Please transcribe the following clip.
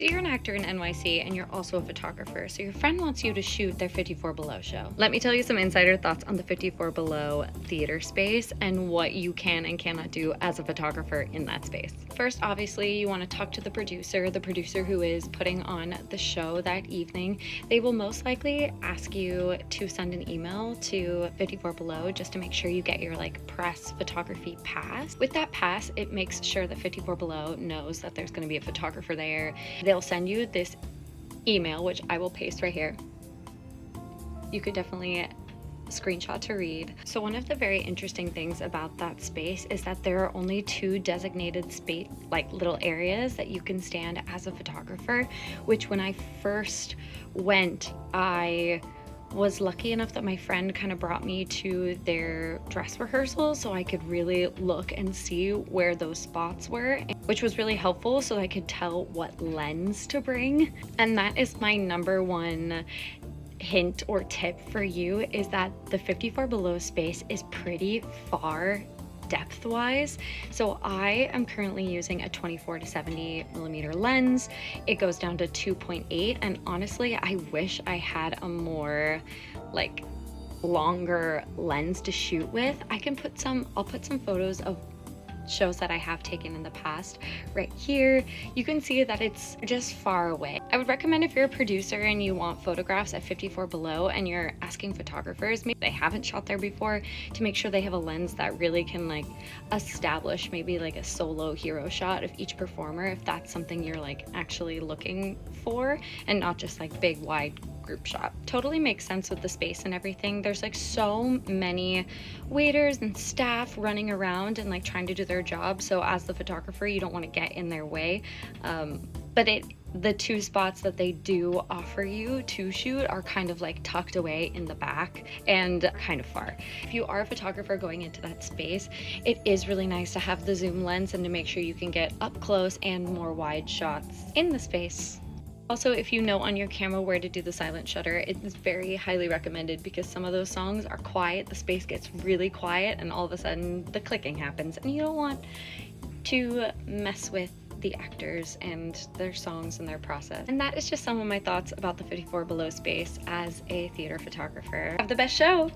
So you're an actor in NYC and you're also a photographer, so your friend wants you to shoot their 54 Below show. Let me tell you some insider thoughts on the 54 Below theater space and what you can and cannot do as a photographer in that space. First, obviously, you want to talk to the producer who is putting on the show that evening. They will most likely ask you to send an email to 54 Below just to make sure you get your press photography pass. With that pass, it makes sure that 54 Below knows that there's going to be a photographer there. They'll send you this email, which I will paste right here. You could definitely screenshot to read. So one of the very interesting things about that space is that there are only 2 designated space, little areas that you can stand as a photographer, which when I first went, I was lucky enough that my friend kind of brought me to their dress rehearsal so I could really look and see where those spots were, which was really helpful so I could tell what lens to bring. And that is my number one hint or tip for you, is that the 54 Below space is pretty far depth wise. So I am currently using a 24 to 70 millimeter lens. It goes down to 2.8, and honestly I wish I had a more longer lens to shoot with. I'll put some photos of shows that I have taken in the past right here. You can see that it's just far away. I would recommend, if you're a producer and you want photographs at 54 Below and you're asking photographers, maybe they haven't shot there before, to make sure they have a lens that really can establish maybe a solo hero shot of each performer, if that's something you're actually looking for, and not just big wide group shot. Totally makes sense with the space and everything. There's so many waiters and staff running around and trying to do their job, so as the photographer you don't want to get in their way, but the 2 spots that they do offer you to shoot are kind of tucked away in the back and kind of far. If you are a photographer going into that space, it is really nice to have the zoom lens and to make sure you can get up close and more wide shots in the space. Also, if you know on your camera where to do the silent shutter, it is very highly recommended, because some of those songs are quiet, the space gets really quiet, and all of a sudden the clicking happens, and you don't want to mess with the actors and their songs and their process. And that is just some of my thoughts about the 54 Below space as a theater photographer. Have the best show!